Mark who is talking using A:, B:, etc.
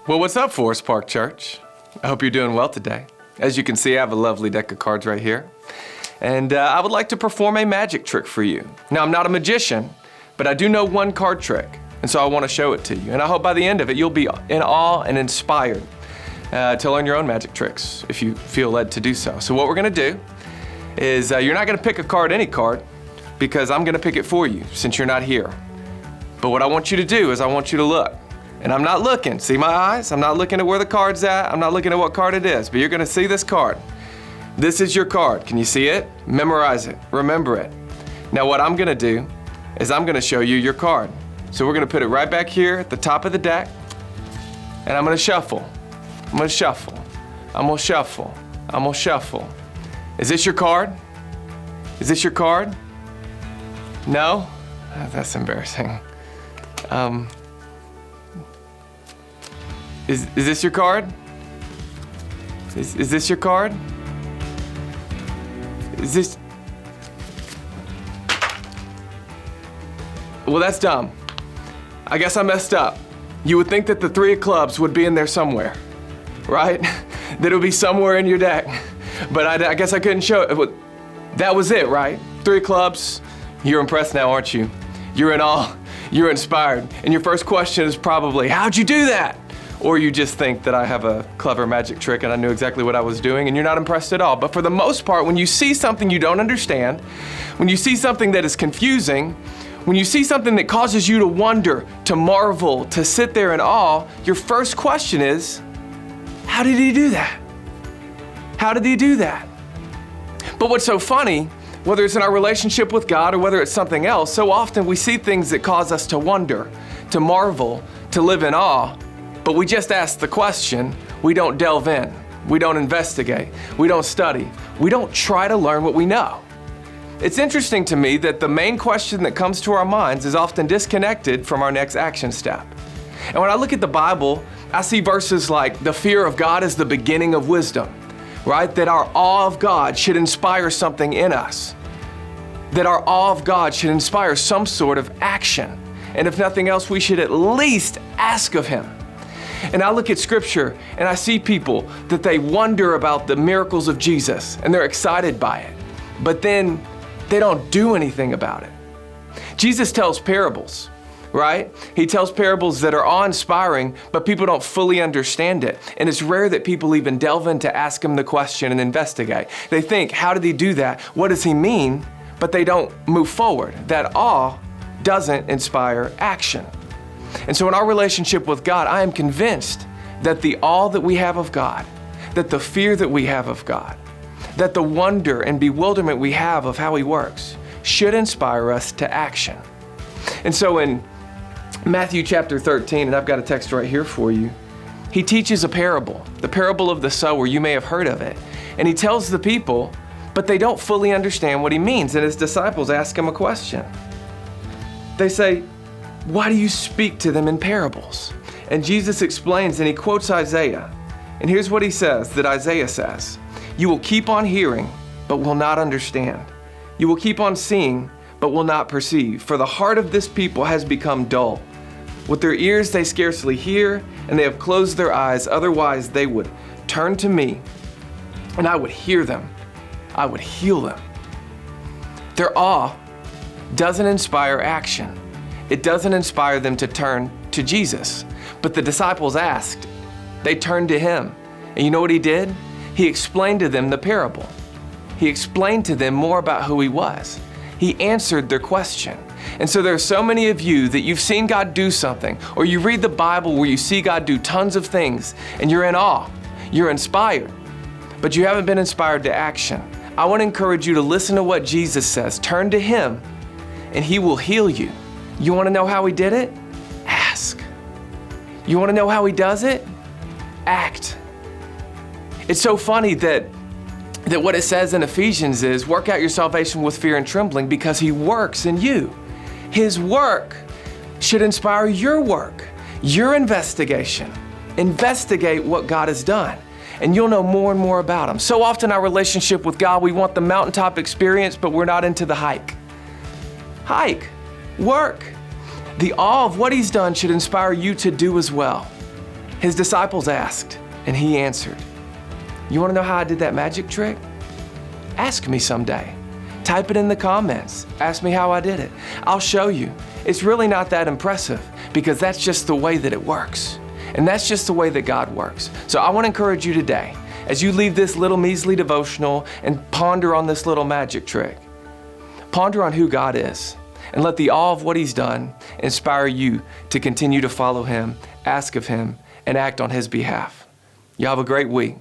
A: Well, what's up, Forest Park Church? I hope you're doing well today. As you can see, I have a lovely deck of cards right here. And I would like to perform a magic trick for you. Now, I'm not a magician, but I do know one card trick, and so I want to show it to you. And I hope by the end of it, you'll be in awe and inspired to learn your own magic tricks if you feel led to do so. So what we're going to do is you're not going to pick a card, any card, because I'm going to pick it for you since you're not here. But what I want you to do is I want you to look. And I'm not looking, see my eyes? I'm not looking at where the card's at. I'm not looking at what card it is, but you're gonna see this card. This is your card. Can you see it? Memorize it, remember it. Now what I'm gonna do is I'm gonna show you your card. So we're gonna put it right back here at the top of the deck, and I'm gonna shuffle. I'm gonna shuffle. I'm gonna shuffle. I'm gonna shuffle. Is this your card? Is this your card? No? That's embarrassing. Is this your card? Is this your card? Is this? Well, that's dumb. I guess I messed up. You would think that the 3 of clubs would be in there somewhere, right? That it would be somewhere in your deck. But I guess I couldn't show it. That was it, right? 3 of clubs. You're impressed now, aren't you? You're in awe. You're inspired. And your first question is probably, how'd you do that? Or you just think that I have a clever magic trick and I knew exactly what I was doing and you're not impressed at all. But for the most part, when you see something you don't understand, when you see something that is confusing, when you see something that causes you to wonder, to marvel, to sit there in awe, your first question is, how did he do that? How did he do that? But what's so funny, whether it's in our relationship with God or whether it's something else, so often we see things that cause us to wonder, to marvel, to live in awe. But we just ask the question, we don't delve in, we don't investigate, we don't study, we don't try to learn what we know. It's interesting to me that the main question that comes to our minds is often disconnected from our next action step. And when I look at the Bible, I see verses like the fear of God is the beginning of wisdom, right? That our awe of God should inspire something in us. That our awe of God should inspire some sort of action. And if nothing else, we should at least ask of Him. And I look at scripture and I see people that they wonder about the miracles of Jesus and they're excited by it, but then they don't do anything about it. Jesus tells parables, right? He tells parables that are awe-inspiring, but people don't fully understand it. And it's rare that people even delve in to ask him the question and investigate. They think, how did he do that? What does he mean? But they don't move forward. That awe doesn't inspire action. And so in our relationship with God, I am convinced that the awe that we have of God, that the fear that we have of God, that the wonder and bewilderment we have of how He works should inspire us to action. And so in Matthew chapter 13, and I've got a text right here for you, He teaches a parable, the parable of the sower. You may have heard of it. And He tells the people, but they don't fully understand what He means. And His disciples ask Him a question. They say, why do you speak to them in parables? And Jesus explains and He quotes Isaiah. And here's what He says that Isaiah says, you will keep on hearing, but will not understand. You will keep on seeing, but will not perceive. For the heart of this people has become dull. With their ears they scarcely hear, and they have closed their eyes. Otherwise they would turn to me, and I would hear them. I would heal them. Their awe doesn't inspire action. It doesn't inspire them to turn to Jesus. But the disciples asked. They turned to Him. And you know what He did? He explained to them the parable. He explained to them more about who He was. He answered their question. And so there are so many of you that you've seen God do something, or you read the Bible where you see God do tons of things, and you're in awe. You're inspired, but you haven't been inspired to action. I want to encourage you to listen to what Jesus says. Turn to Him, and He will heal you. You want to know how He did it? Ask. You want to know how He does it? Act. It's so funny that what it says in Ephesians is, work out your salvation with fear and trembling because He works in you. His work should inspire your work, your investigation. Investigate what God has done, and you'll know more and more about Him. So often our relationship with God, we want the mountaintop experience, but we're not into the hike. Hike. Work. The awe of what He's done should inspire you to do as well. His disciples asked, and he answered. You want to know how I did that magic trick? Ask me someday. Type it in the comments. Ask me how I did it. I'll show you. It's really not that impressive because that's just the way that it works. And that's just the way that God works. So I want to encourage you today, as you leave this little measly devotional and ponder on this little magic trick, ponder on who God is and let the awe of what He's done inspire you to continue to follow Him, ask of Him, and act on His behalf. You have a great week.